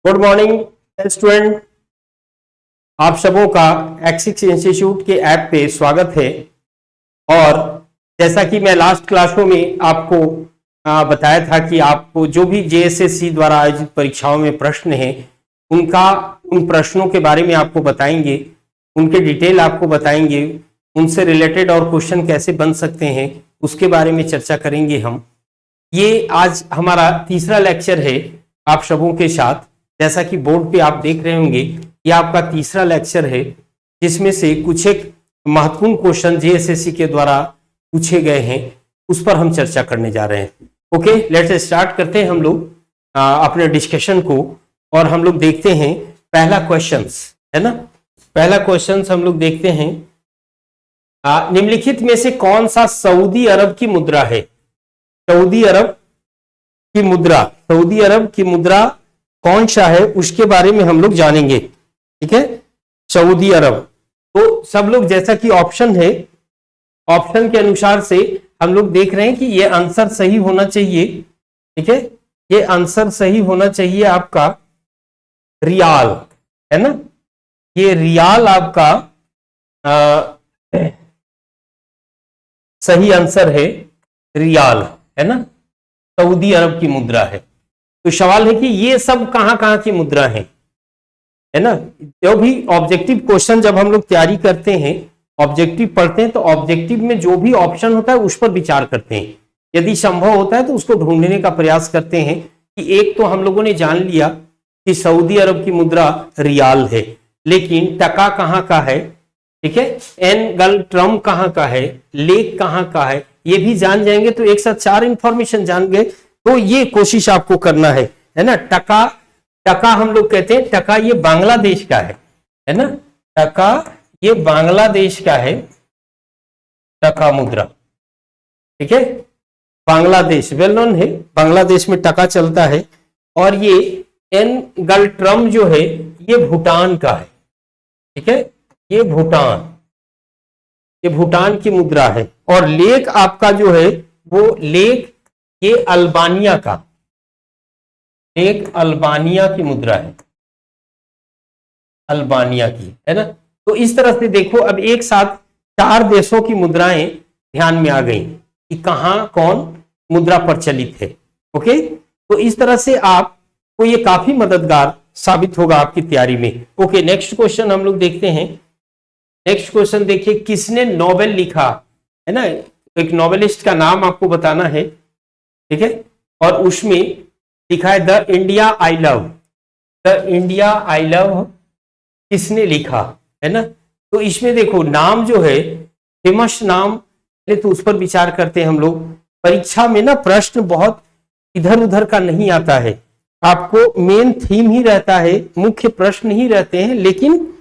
Good morning student, आप सबों का एक्सिस इंस्टीट्यूट के ऐप पे स्वागत है। और जैसा कि मैं लास्ट क्लासों में आपको बताया था कि आपको जो भी जेएसएससी द्वारा आयोजित परीक्षाओं में प्रश्न हैं उन प्रश्नों के बारे में आपको बताएंगे, उनके डिटेल आपको बताएंगे, उनसे रिलेटेड और क्वेश्चन कैसे बन सकते हैं उसके बारे में चर्चा करेंगे हम। ये आज हमारा तीसरा लेक्चर है आप सबों के साथ। जैसा कि बोर्ड पे आप देख रहे होंगे, ये आपका तीसरा लेक्चर है जिसमें से कुछ एक महत्वपूर्ण क्वेश्चन जेएसएससी के द्वारा पूछे गए हैं, उस पर हम चर्चा करने जा रहे हैं। ओके, लेट्स स्टार्ट करते हैं हम लोग अपने डिस्कशन को। और हम लोग देखते हैं पहला क्वेश्चन है ना। पहला क्वेश्चन हम लोग देखते हैं, निम्नलिखित में से कौन सा सऊदी अरब की मुद्रा है? सऊदी अरब की मुद्रा कौन सा है उसके बारे में हम लोग जानेंगे। ठीक है, सऊदी अरब। तो सब लोग जैसा कि ऑप्शन है, ऑप्शन के अनुसार से हम लोग देख रहे हैं कि ये आंसर सही होना चाहिए। ठीक है, ये आंसर सही होना चाहिए आपका रियाल, है ना। ये रियाल आपका सही आंसर है, रियाल, है ना। सऊदी अरब की मुद्रा है। तो सवाल है कि ये सब कहां कहां की मुद्रा है ना। जो भी ऑब्जेक्टिव क्वेश्चन जब हम लोग तैयारी करते हैं, ऑब्जेक्टिव पढ़ते हैं, तो ऑब्जेक्टिव में जो भी ऑप्शन होता है उस पर विचार करते हैं। यदि संभव होता है तो उसको ढूंढने का प्रयास करते हैं कि एक तो हम लोगों ने जान लिया कि सऊदी अरब की मुद्रा रियाल है, लेकिन टका कहां का है, ठीक है, एन ट्रम कहां का है, लेक कहां का है, ये भी जान जाएंगे तो एक साथ चार इंफॉर्मेशन जान गए। तो ये कोशिश आपको करना है ना। टका हम लोग कहते हैं, टका ये बांग्लादेश का है ना। टका ये बांग्लादेश का है, टका मुद्रा। ठीक है, बांग्लादेश वेल नोन है, बांग्लादेश में टका चलता है। और ये एन ट्रम जो है ये भूटान का है। ठीक है, ये भूटान की मुद्रा है। और लेक आपका जो है वो लेक ये अल्बानिया का, एक अल्बानिया की मुद्रा है, अल्बानिया की, है ना। तो इस तरह से देखो, अब एक साथ चार देशों की मुद्राएं ध्यान में आ गई कि कहां कौन मुद्रा प्रचलित है। ओके, तो इस तरह से आपको ये काफी मददगार साबित होगा आपकी तैयारी में। ओके, नेक्स्ट क्वेश्चन हम लोग देखते हैं। नेक्स्ट क्वेश्चन देखिए, किसने नोबेल लिखा, है ना। एक नोवेलिस्ट का नाम आपको बताना है। ठीक है, और उसमें लिखा है the India I love. The India I love किसने लिखा, है ना। तो इसमें देखो नाम जो है, फेमस नाम, तो उस पर विचार करते हैं हम लोग। परीक्षा में ना प्रश्न बहुत इधर उधर का नहीं आता है, आपको मेन थीम ही रहता है, मुख्य प्रश्न ही रहते हैं, लेकिन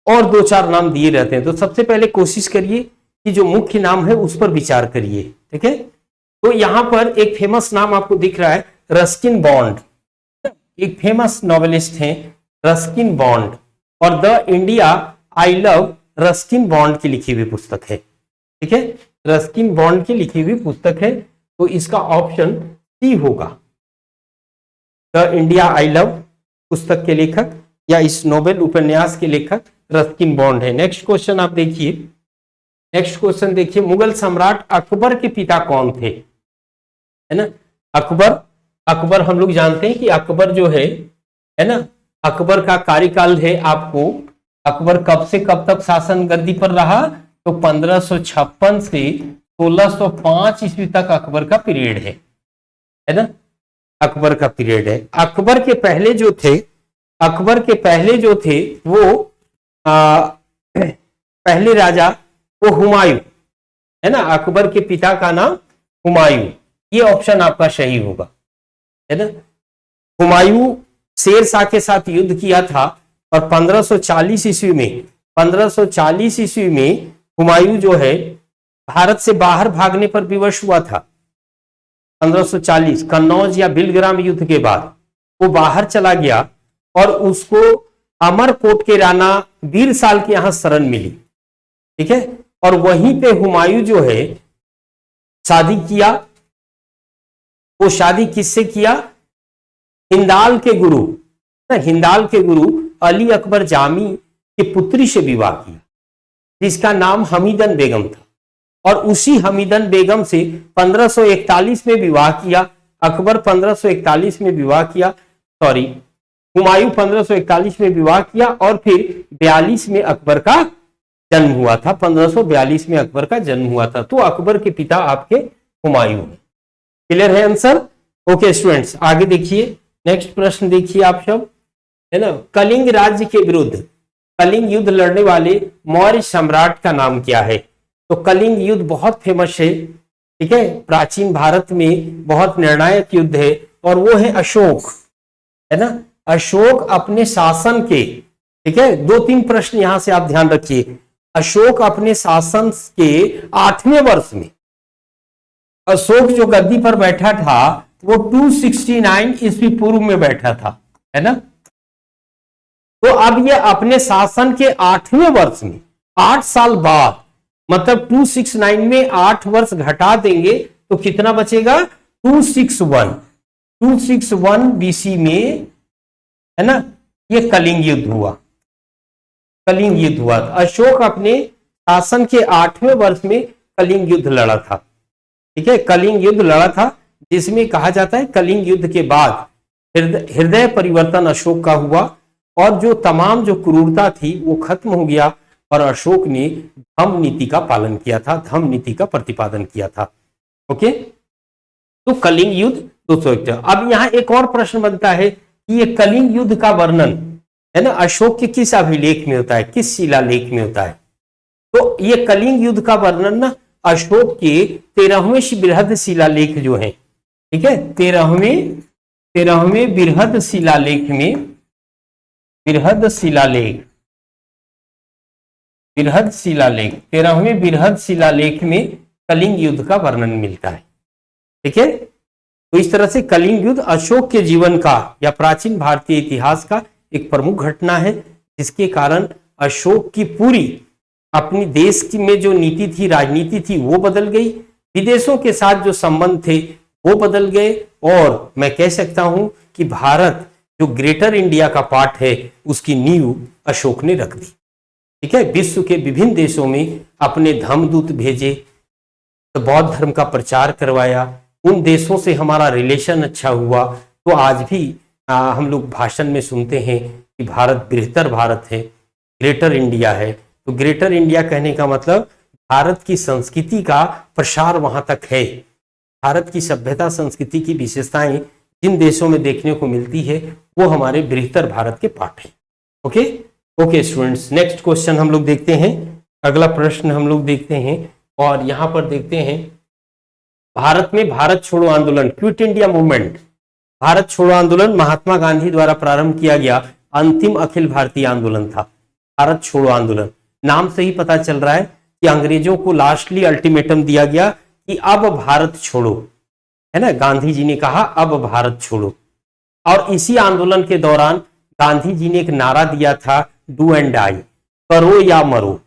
और दो चार नाम दिए रहते हैं। तो सबसे पहले कोशिश करिए कि जो मुख्य नाम है उस पर विचार करिए। ठीक है, तो यहां पर एक फेमस नाम आपको दिख रहा है, रस्किन बॉन्ड। एक फेमस नॉवेलिस्ट हैं रस्किन बॉन्ड, और the India I love Ruskin bond की लिखी हुई पुस्तक है। ठीक है, रस्किन बॉन्ड की लिखी हुई पुस्तक है। तो इसका ऑप्शन सी होगा, द इंडिया आई लव पुस्तक के लेखक या इस नोबेल उपन्यास के लेखक रस्किन बॉन्ड है। नेक्स्ट क्वेश्चन आप देखिए। नेक्स्ट क्वेश्चन देखिए, मुगल सम्राट अकबर के पिता कौन थे, है ना। अकबर हम लोग जानते हैं कि अकबर जो है ना, अकबर का कार्यकाल है आपको, अकबर कब से कब तक शासन गद्दी पर रहा, तो 1556 से 1605 ईस्वी तक अकबर का पीरियड है ना। अकबर का पीरियड है। अकबर के पहले जो थे वो पहले राजा वो हुमायूं, है ना। अकबर के पिता का नाम हुमायूं, ये ऑप्शन आपका सही होगा, है ना। हुमायूं शेर शाह के साथ युद्ध किया था, और 1540 ईस्वी में हुमायूं जो है भारत से बाहर भागने पर विवश हुआ था। 1540 कन्नौज या बिलग्राम युद्ध के बाद वो बाहर चला गया, और उसको अमरकोट के राणा वीर साल के यहां शरण मिली। ठीक है, और वहीं पे हुमायूं जो है शादी किया। वो शादी किससे किया? हिंदाल के गुरु ना, हिंदाल के गुरु अली अकबर जामी की पुत्री से विवाह किया जिसका नाम हमीदन बेगम था, और उसी हमीदन बेगम से 1541 में विवाह किया। अकबर 1541 में विवाह किया, सॉरी हुमायूं 1541 में विवाह किया, और फिर 42 में अकबर का जन्म हुआ था। 1542 में अकबर का जन्म हुआ था। तो अकबर के पिता आपके हुमायूं हैं। क्लियर है आंसर? ओके स्टूडेंट्स, आगे देखिए, नेक्स्ट प्रश्न देखिए आप सब, है ना। कलिंग राज्य के विरुद्ध कलिंग युद्ध लड़ने वाले मौर्य सम्राट का नाम क्या है? तो कलिंग युद्ध बहुत फेमस है, ठीक है, प्राचीन भारत में बहुत निर्णायक युद्ध है, और वो है अशोक, है ना। अशोक अपने शासन के, ठीक है, 2-3 प्रश्न यहां से आप ध्यान रखिए। अशोक अपने शासन के 8वें वर्ष में, अशोक जो गद्दी पर बैठा था वो 269 ईस्वी पूर्व में बैठा था, है ना। तो अब ये अपने शासन के 8वें वर्ष में, 8 साल बाद, मतलब 269 में 8 वर्ष घटा देंगे तो कितना बचेगा? 261 बीसी में, है ना, ये कलिंग युद्ध हुआ। कलिंग युद्ध हुआ। अशोक अपने शासन के 8वें वर्ष में कलिंग युद्ध लड़ा था, ठीक है, कलिंग युद्ध लड़ा था, जिसमें कहा जाता है कलिंग युद्ध के बाद हृदय परिवर्तन अशोक का हुआ, और जो तमाम जो क्रूरता थी वो खत्म हो गया, और अशोक ने धम्म नीति का पालन किया था, धम्म नीति का प्रतिपादन किया था। ओके, तो कलिंग युद्ध 201। अब यहां एक और प्रश्न बनता है कि ये कलिंग युद्ध का वर्णन, है ना, अशोक के किस अभिलेख में होता है, किस शिलालेख में होता है? तो ये कलिंग युद्ध का वर्णन ना अशोक के 13वें बृहद शिलालेख जो है, ठीक है, 13वें बृहद शिलालेख में, बृहद शिलालेख 13वें बृहद शिलालेख में कलिंग युद्ध का वर्णन मिलता है, ठीक है। तो इस तरह से कलिंग युद्ध अशोक के जीवन का या प्राचीन भारतीय इतिहास का एक प्रमुख घटना है, जिसके कारण अशोक की पूरी अपनी देश की में जो नीति थी, राजनीति थी, वो बदल गई, विदेशों के साथ जो संबंध थे वो बदल गए, और मैं कह सकता हूं कि भारत जो ग्रेटर इंडिया का पार्ट है उसकी नींव अशोक ने रख दी, ठीक है। विश्व के विभिन्न देशों में अपने धर्मदूत भेजे, तो बौद्ध धर्म का प्रचार करवाया, उन देशों से हमारा रिलेशन अच्छा हुआ। तो आज भी हम लोग भाषण में सुनते हैं कि भारत बेहतर भारत है, ग्रेटर इंडिया है। तो ग्रेटर इंडिया कहने का मतलब भारत की संस्कृति का प्रसार वहां तक है, भारत की सभ्यता संस्कृति की विशेषताएं जिन देशों में देखने को मिलती है वो हमारे बेहतर भारत के पार्ट है। ओके स्टूडेंट्स, नेक्स्ट क्वेश्चन हम लोग देखते हैं, अगला प्रश्न हम लोग देखते हैं, और यहां पर देखते हैं भारत में भारत छोड़ो आंदोलन, क्विट इंडिया मूवमेंट, भारत छोड़ो आंदोलन महात्मा गांधी द्वारा प्रारंभ किया गया अंतिम अखिल भारतीय आंदोलन था। भारत छोड़ो आंदोलन नाम से ही पता चल रहा है कि अंग्रेजों को लास्टली अल्टीमेटम दिया गया कि अब भारत छोड़ो, है ना, गांधी जी ने कहा अब भारत छोड़ो। और इसी आंदोलन के दौरान गांधी जी ने एक नारा दिया था, डू एंड डाई, करो या मरो,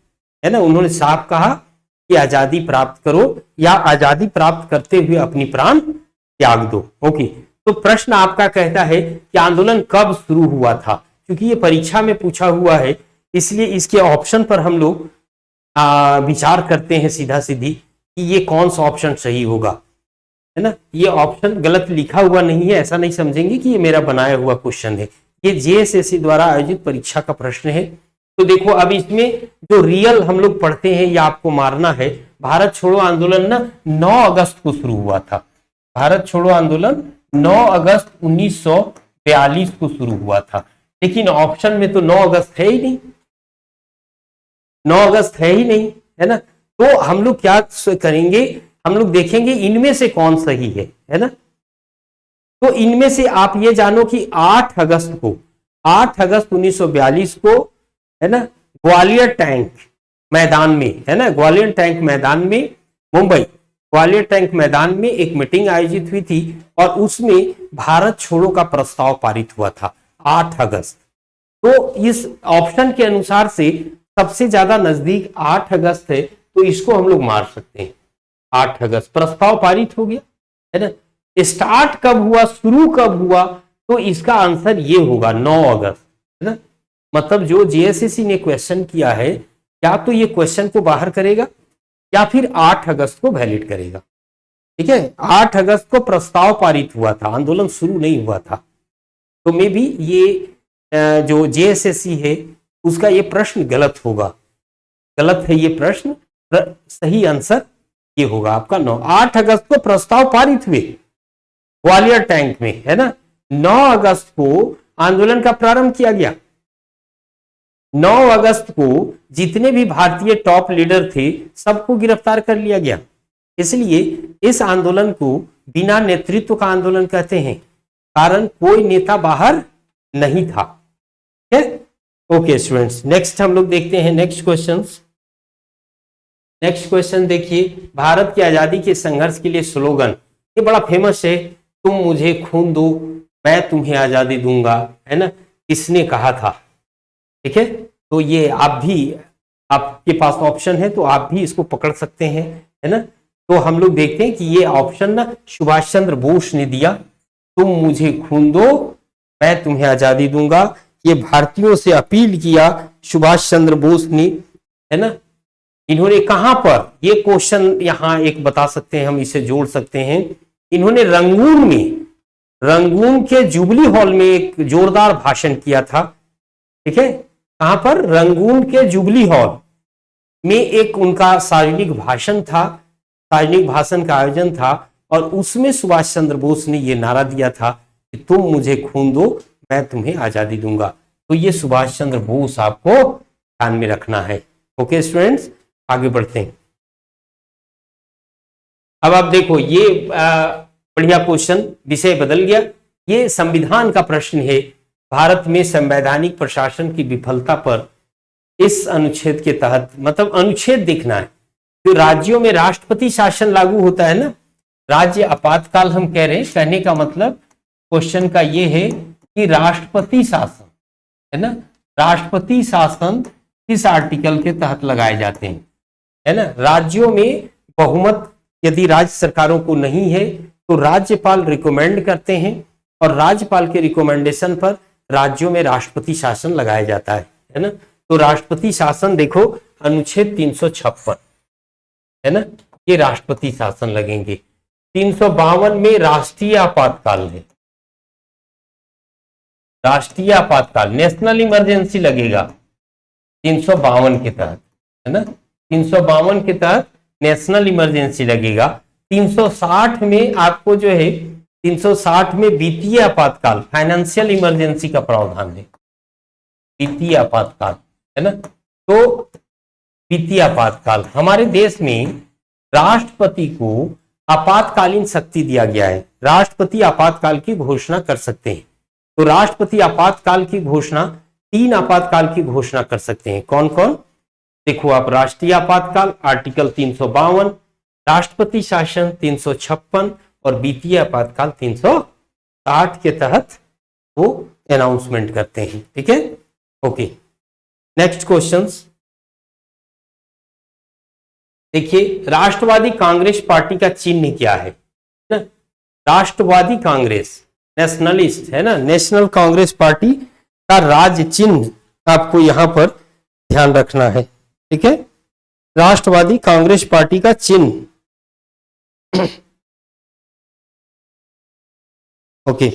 है ना। उन्होंने साफ कहा कि आजादी प्राप्त करो या आजादी प्राप्त करते हुए अपनी प्राण त्याग दो। ओके, तो प्रश्न आपका कहता है कि आंदोलन कब शुरू हुआ था? क्योंकि ये परीक्षा में पूछा हुआ है, इसलिए इसके ऑप्शन पर हम लोग विचार करते हैं सीधा सीधी कि ये कौन सा ऑप्शन सही होगा, है ना। ये ऑप्शन गलत लिखा हुआ नहीं है, ऐसा नहीं समझेंगे कि ये मेरा बनाया हुआ क्वेश्चन है, ये जेएसएससी द्वारा आयोजित परीक्षा का प्रश्न है। तो देखो अब इसमें जो रियल हम लोग पढ़ते हैं या आपको मारना है, भारत छोड़ो आंदोलन ना 9 अगस्त को शुरू हुआ था। भारत छोड़ो आंदोलन 9 अगस्त 1942 को शुरू हुआ था, लेकिन ऑप्शन में तो 9 अगस्त है ही नहीं, 9 अगस्त है ही नहीं, है ना। तो हम लोग क्या करेंगे, हम लोग देखेंगे इनमें से कौन सही है ना। तो इनमें से आप ये जानो कि 8 अगस्त 1942 को, है ना, ग्वालियर टैंक मैदान में, है ना, ग्वालियर टैंक मैदान में, मुंबई ग्वालियर टैंक मैदान में एक मीटिंग आयोजित हुई थी, और उसमें भारत छोड़ो का प्रस्ताव पारित हुआ था 8 अगस्त। तो इस ऑप्शन के अनुसार से सबसे ज्यादा नजदीक 8 अगस्त है, तो इसको हम लोग मार सकते हैं। 8 अगस्त प्रस्ताव पारित हो गया, है ना। स्टार्ट कब हुआ, शुरू कब हुआ, तो इसका आंसर ये होगा 9 अगस्त, है ना। मतलब जो जेएसएससी ने क्वेश्चन किया है, या तो ये क्वेश्चन को बाहर करेगा या फिर 8 अगस्त को वैलिड करेगा। ठीक है, 8 अगस्त को प्रस्ताव पारित हुआ था, आंदोलन शुरू नहीं हुआ था। तो मे भी ये जो जेएसएससी है उसका ये प्रश्न गलत होगा, गलत है ये प्रश्न। सही आंसर ये होगा आपका 9। 8 अगस्त को प्रस्ताव पारित हुए ग्वालियर टैंक में, है ना। 9 अगस्त को आंदोलन का प्रारंभ किया गया। 9 अगस्त को जितने भी भारतीय टॉप लीडर थे सबको गिरफ्तार कर लिया गया। इसलिए इस आंदोलन को बिना नेतृत्व का आंदोलन कहते हैं, कारण कोई नेता बाहर नहीं था। ठीक है, ओके स्टूडेंट्स, नेक्स्ट हम लोग देखते हैं नेक्स्ट क्वेश्चन। नेक्स्ट क्वेश्चन देखिए, भारत की आजादी के संघर्ष के लिए स्लोगन, ये बड़ा फेमस है, तुम मुझे खून दो मैं तुम्हें आजादी दूंगा, है ना, किसने कहा था। ठीक है, तो ये आप भी, आपके पास ऑप्शन है तो आप भी इसको पकड़ सकते हैं, है ना। तो हम लोग देखते हैं कि ये ऑप्शन ना सुभाष चंद्र बोस ने दिया, तुम मुझे खून दो मैं तुम्हें आजादी दूंगा। ये भारतीयों से अपील किया सुभाष चंद्र बोस ने, है ना। इन्होंने कहां पर, ये क्वेश्चन यहां एक बता सकते हैं, हम इसे जोड़ सकते हैं। इन्होंने रंगून में, रंगून के जुबली हॉल में एक जोरदार भाषण किया था। ठीक है, कहां पर, रंगून के जुबली हॉल में एक उनका सार्वजनिक भाषण था, सार्वजनिक भाषण का आयोजन था, और उसमें सुभाष चंद्र बोस ने यह नारा दिया था कि तुम मुझे खून दो मैं तुम्हें आजादी दूंगा। तो ये सुभाष चंद्र बोस आपको ध्यान में रखना है। ओके स्टूडेंट्स, आगे बढ़ते हैं। अब आप देखो, ये बढ़िया क्वेश्चन, विषय बदल गया। ये संविधान का प्रश्न है, भारत में संवैधानिक प्रशासन की विफलता पर इस अनुच्छेद के तहत, मतलब अनुच्छेद देखना है, जो राज्यों में राष्ट्रपति शासन लागू होता है ना, राज्य आपातकाल हम कह रहे हैं, कहने का मतलब क्वेश्चन का ये है कि राष्ट्रपति शासन, है ना, राष्ट्रपति शासन किस आर्टिकल के तहत लगाए जाते हैं, है ना। राज्यों में बहुमत यदि राज्य सरकारों को नहीं है तो राज्यपाल रिकमेंड करते हैं, और राज्यपाल के रिकमेंडेशन पर राज्यों में राष्ट्रपति शासन लगाया जाता है ना। तो राष्ट्रपति शासन देखो अनुच्छेद 356, है ना, ये राष्ट्रपति शासन लगेंगे। 352 में राष्ट्रीय आपातकाल है, राष्ट्रीय आपातकाल, नेशनल इमरजेंसी लगेगा 352 के तहत, है ना। 352 के तहत नेशनल इमरजेंसी लगेगा। 360 में आपको जो है, 360 में वित्तीय आपातकाल, फाइनेंशियल इमरजेंसी का प्रावधान है, वित्तीय आपातकाल, है ना। तो वित्तीय आपातकाल, हमारे देश में राष्ट्रपति को आपातकालीन शक्ति दिया गया है, राष्ट्रपति आपातकाल की घोषणा कर सकते हैं। तो राष्ट्रपति आपातकाल की घोषणा, 3 आपातकाल की घोषणा कर सकते हैं। कौन कौन, देखो आप, राष्ट्रीय आपातकाल आर्टिकल 352, राष्ट्रपति शासन 356, और वित्तीय आपातकाल 360 के तहत वो अनाउंसमेंट करते हैं। ठीक है, ओके, नेक्स्ट क्वेश्चंस देखिए, राष्ट्रवादी कांग्रेस पार्टी का चिन्ह क्या है ना। राष्ट्रवादी कांग्रेस, नेशनलिस्ट, है ना, नेशनल कांग्रेस पार्टी का राज्य चिन्ह आपको यहां पर ध्यान रखना है। ठीक है, राष्ट्रवादी कांग्रेस पार्टी का चिन्ह, ओके,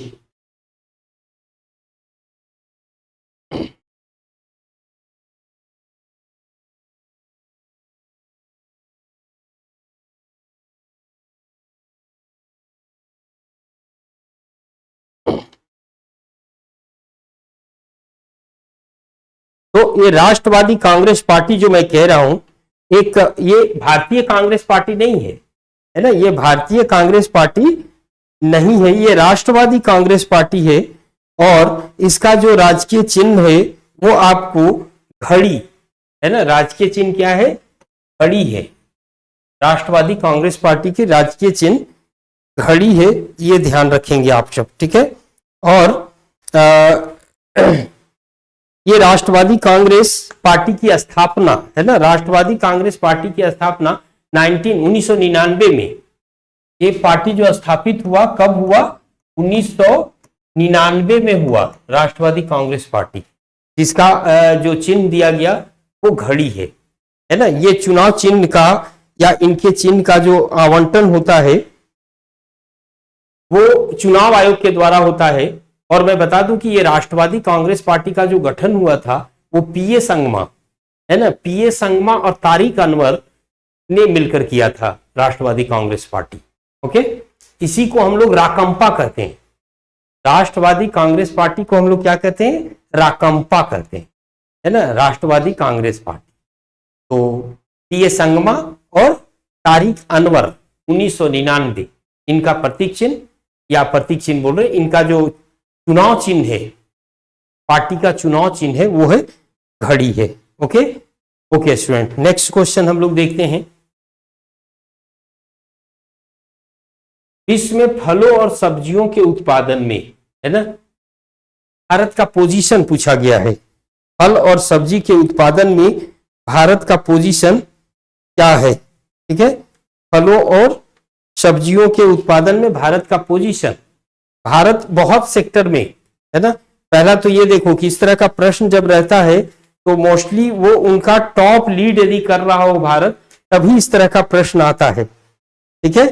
तो ये राष्ट्रवादी कांग्रेस पार्टी जो मैं कह रहा हूं, एक ये भारतीय कांग्रेस पार्टी नहीं है, है ना, ये भारतीय कांग्रेस पार्टी नहीं है, ये राष्ट्रवादी कांग्रेस पार्टी है। और इसका जो राजकीय चिन्ह है वो आपको घड़ी, है ना, राजकीय चिन्ह क्या है, घड़ी है। राष्ट्रवादी कांग्रेस पार्टी की राजकीय चिन्ह घड़ी है, ये ध्यान रखेंगे आप सब। ठीक है, और ये राष्ट्रवादी कांग्रेस पार्टी की स्थापना, है ना, राष्ट्रवादी कांग्रेस पार्टी की स्थापना 1999 में, ये पार्टी जो स्थापित हुआ, कब हुआ, 99 में हुआ राष्ट्रवादी कांग्रेस पार्टी, जिसका जो चिन्ह दिया गया वो घड़ी है ना। ये चुनाव चिन्ह का या इनके चिन्ह का जो आवंटन होता है वो चुनाव आयोग के द्वारा होता है। और मैं बता दूं कि ये राष्ट्रवादी कांग्रेस पार्टी का जो गठन हुआ था वो पीए संगमा है ना, पीए संगमा और तारिक अनवर ने मिलकर किया था राष्ट्रवादी कांग्रेस पार्टी। ओके, इसी को हम लोग राकंपा कहते हैं। राष्ट्रवादी कांग्रेस पार्टी को हम लोग क्या कहते हैं? राकंपा कहते हैं, है ना, राष्ट्रवादी कांग्रेस पार्टी। तो पीए संगमा और तारिक अनवर 1999 इनका प्रतीक चिन्ह या प्रतीक चिन्ह बोल रहे, इनका जो चुनाव चिन्ह है, पार्टी का चुनाव चिन्ह है वो है घड़ी है। Okay okay student, next question हम लोग देखते हैं। विश्व में फलों और सब्जियों के उत्पादन में, है ना, भारत का पोजीशन पूछा गया है। फल और सब्जी के उत्पादन में भारत का पोजीशन क्या है? ठीक है, फलों और सब्जियों के उत्पादन में भारत का पोजीशन, भारत बहुत सेक्टर में, है ना। पहला तो ये देखो कि इस तरह का प्रश्न जब रहता है तो मोस्टली वो उनका टॉप लीड यदि कर रहा हो भारत, तभी इस तरह का प्रश्न आता है। ठीक है,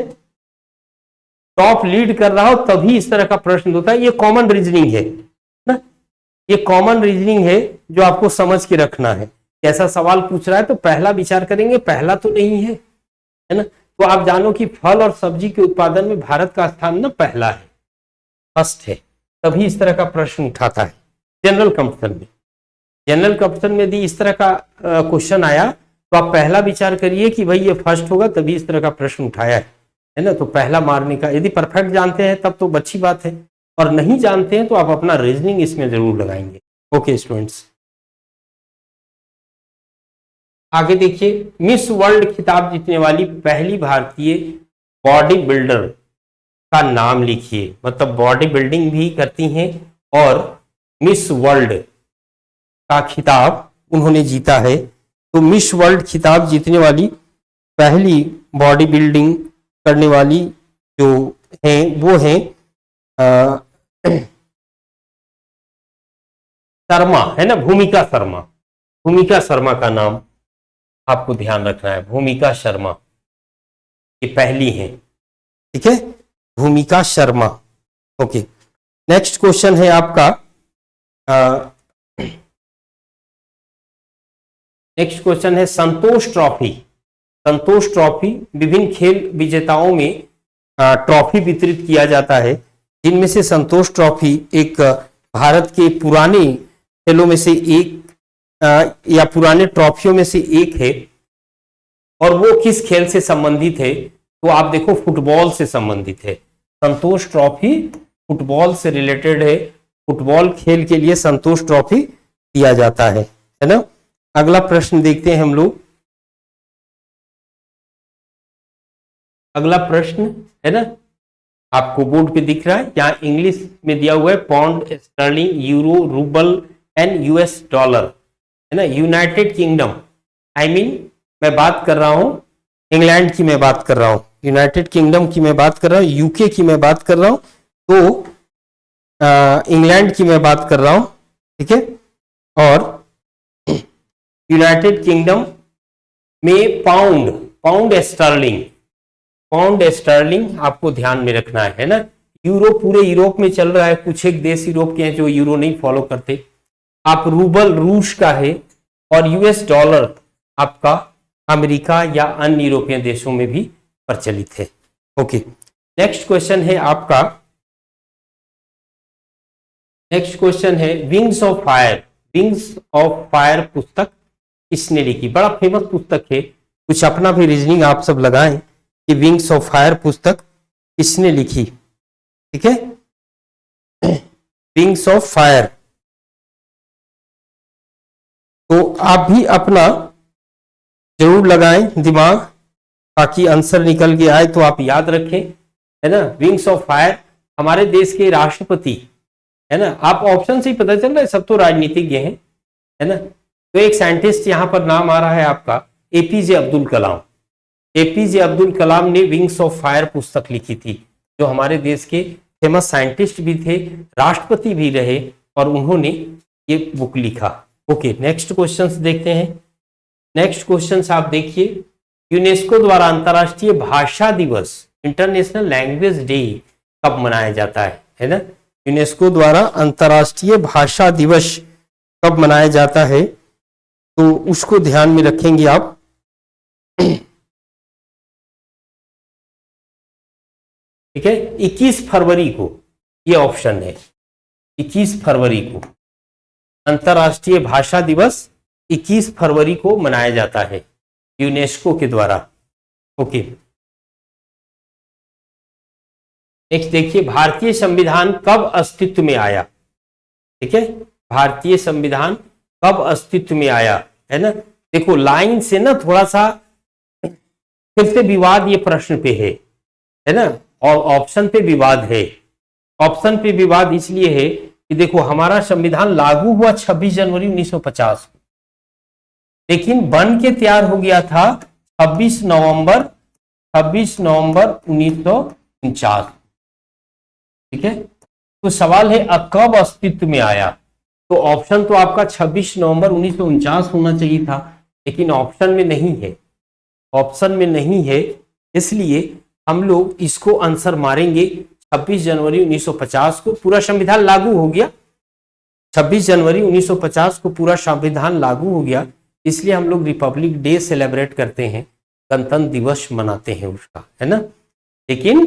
टॉप लीड कर रहा हो तभी इस तरह का प्रश्न होता है। ये कॉमन रीजनिंग है ना, ये कॉमन रीजनिंग है जो आपको समझ के रखना है। कैसा सवाल पूछ रहा है तो पहला विचार करेंगे, पहला तो नहीं है, है ना। तो आप जानो कि फल और सब्जी के उत्पादन में भारत का स्थान ना पहला है, फर्स्ट है, तभी इस तरह का प्रश्न उठाता है जनरल कंपटीशन में। जनरल कंपटीशन में यदि इस तरह का क्वेश्चन आया तो आप पहला विचार करिए कि भाई ये फर्स्ट होगा, तभी इस तरह का प्रश्न उठाया है ना। तो पहला मारने का, यदि परफेक्ट जानते हैं तब तो अच्छी बात है, और नहीं जानते हैं तो आप अपना रीजनिंग इसमें जरूर लगाएंगे। ओके स्टूडेंट्स, आगे देखिए, मिस वर्ल्ड खिताब जीतने वाली पहली भारतीय बॉडी बिल्डर का नाम लिखिए। मतलब बॉडी बिल्डिंग भी करती हैं और मिस वर्ल्ड का खिताब उन्होंने जीता है। तो मिस वर्ल्ड खिताब जीतने वाली पहली बॉडी बिल्डिंग करने वाली जो हैं वो हैं शर्मा, है ना, भूमिका शर्मा। भूमिका शर्मा का नाम आपको ध्यान रखना है, भूमिका शर्मा ये पहली है। ठीक है, भूमिका शर्मा। ओके, नेक्स्ट क्वेश्चन है आपका, नेक्स्ट क्वेश्चन है संतोष ट्रॉफी। संतोष ट्रॉफी विभिन्न खेल विजेताओं में ट्रॉफी वितरित किया जाता है, जिनमें से संतोष ट्रॉफी एक भारत के पुराने खेलों में से एक या पुराने ट्रॉफियों में से एक है। और वो किस खेल से संबंधित है? तो आप देखो फुटबॉल से संबंधित है। संतोष ट्रॉफी फुटबॉल से रिलेटेड है, फुटबॉल खेल के लिए संतोष ट्रॉफी दिया जाता है ना। अगला प्रश्न देखते हैं हम लोग। अगला प्रश्न है ना, आपको बोर्ड पे दिख रहा है, यहाँ इंग्लिश में दिया हुआ है pound, sterling, euro, rouble and US dollar, है ना। यूनाइटेड किंगडम, आई मीन मैं बात कर रहा हूं इंग्लैंड की, मैं बात कर रहा हूं यूनाइटेड किंगडम की, मैं बात कर रहा हूं यूके की, मैं बात कर रहा हूं, तो इंग्लैंड की मैं बात कर रहा हूं। ठीक है, और यूनाइटेड किंगडम में pound, pound sterling, pound sterling आपको ध्यान में रखना है ना। यूरो पूरे यूरोप में चल रहा है, कुछ एक देश यूरोप के हैं जो यूरो नहीं फॉलो करते। आप रूबल रूस का है, और यूएस डॉलर आपका अमेरिका या अन्य यूरोपियन देशों में भी प्रचलित है। ओके, नेक्स्ट क्वेश्चन है आपका, नेक्स्ट क्वेश्चन है wings of fire. Wings of fire पुस्तक किसने लिखी? बड़ा फेमस पुस्तक है, कुछ अपना भी रीजनिंग आप सब लगाएं कि विंग्स ऑफ फायर पुस्तक किसने लिखी। ठीक है, विंग्स ऑफ फायर। तो आप भी अपना जरूर लगाएं दिमाग, ताकि आंसर निकल के आए तो आप याद रखें, है ना। विंग्स ऑफ फायर हमारे देश के राष्ट्रपति, है ना, आप ऑप्शन से ही पता चल रहा है, सब तो राजनीतिज्ञ हैं, है ना। तो एक साइंटिस्ट यहां पर नाम आ रहा है आपका एपीजे अब्दुल कलाम। एपीजे अब्दुल कलाम ने विंग्स ऑफ फायर पुस्तक लिखी थी, जो हमारे देश के फेमस साइंटिस्ट भी थे, राष्ट्रपति भी रहे, और उन्होंने ये बुक लिखा। ओके, नेक्स्ट क्वेश्चंस देखते हैं। नेक्स्ट क्वेश्चंस आप देखिए, यूनेस्को द्वारा अंतर्राष्ट्रीय भाषा दिवस, इंटरनेशनल लैंग्वेज डे कब मनाया जाता है ना? यूनेस्को द्वारा अंतर्राष्ट्रीय भाषा दिवस कब मनाया जाता है, तो उसको ध्यान में रखेंगे आप। ठीक है, 21 फरवरी को, ये ऑप्शन है, 21 फरवरी को अंतर्राष्ट्रीय भाषा दिवस 21 फरवरी को मनाया जाता है यूनेस्को के द्वारा। ओके, नेक्स्ट देखिए, भारतीय संविधान कब अस्तित्व में आया? ठीक है, भारतीय संविधान कब अस्तित्व में आया, है ना? देखो लाइन से ना थोड़ा सा फिर से विवाद ये प्रश्न पे है ना, और ऑप्शन पे विवाद है। ऑप्शन पे विवाद इसलिए है कि देखो हमारा संविधान लागू हुआ 26 जनवरी 1950, लेकिन बन के तैयार हो गया था 26 नवंबर 1949। ठीक है, तो सवाल है अब कब अस्तित्व में आया? तो ऑप्शन तो आपका 26 नवंबर 1949 होना चाहिए था, लेकिन ऑप्शन में नहीं है, ऑप्शन में नहीं है, इसलिए हम लोग इसको आंसर मारेंगे 26 जनवरी 1950 को। पूरा संविधान लागू हो गया 26 जनवरी 1950 को, पूरा संविधान लागू हो गया, इसलिए हम लोग रिपब्लिक डे सेलिब्रेट करते हैं, गणतंत्र दिवस मनाते हैं उसका, है ना? लेकिन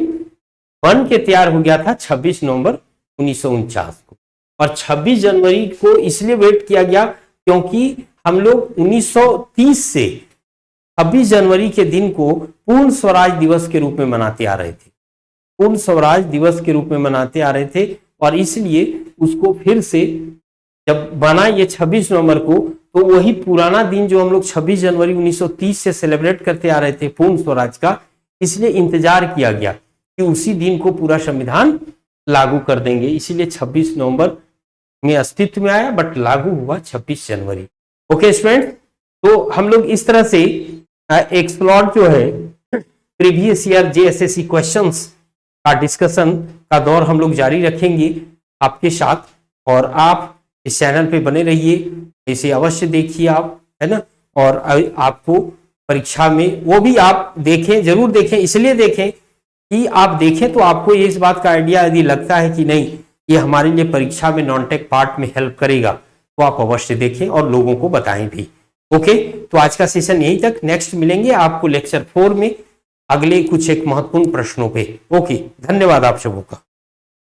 बन के तैयार हो गया था 26 नवंबर 1949 को, और 26 जनवरी को इसलिए वेट किया गया क्योंकि हम लोग 1930 से 26 जनवरी के दिन को पूर्ण स्वराज दिवस के रूप में मनाते आ रहे थे, पूर्ण स्वराज दिवस के रूप में मनाते आ रहे थे, और इसलिए उसको फिर से जब बना ये 26 नवंबर को, तो वही पुराना दिन जो हम लोग 26 जनवरी 1930 से सेलिब्रेट करते आ रहे थे पूर्ण स्वराज का, इसलिए इंतजार किया गया कि उसी दिन को पूरा संविधान लागू कर देंगे, इसीलिए 26 नवंबर में अस्तित्व में आया, बट लागू हुआ 26 जनवरी। ओके स्टूडेंट, तो हम लोग इस तरह से एक स्लॉट जो है प्रीवियस ईयर जेएसएससी क्वेश्चंस का डिस्कशन का दौर हम लोग जारी रखेंगे आपके साथ, और आप इस चैनल पे बने रहिए, इसे अवश्य देखिए आप, है ना? और आपको परीक्षा में वो भी आप देखें, जरूर देखें, इसलिए देखें कि आप देखें तो आपको ये इस बात का आइडिया यदि लगता है कि नहीं ये हमारे लिए परीक्षा में नॉन टेक पार्ट में हेल्प करेगा, तो आप अवश्य देखें और लोगों को बताएं भी। ओके, तो आज का सेशन यहीं तक, नेक्स्ट मिलेंगे आपको लेक्चर 4 में अगले कुछ एक महत्वपूर्ण प्रश्नों पे। ओके, धन्यवाद आप सबों का।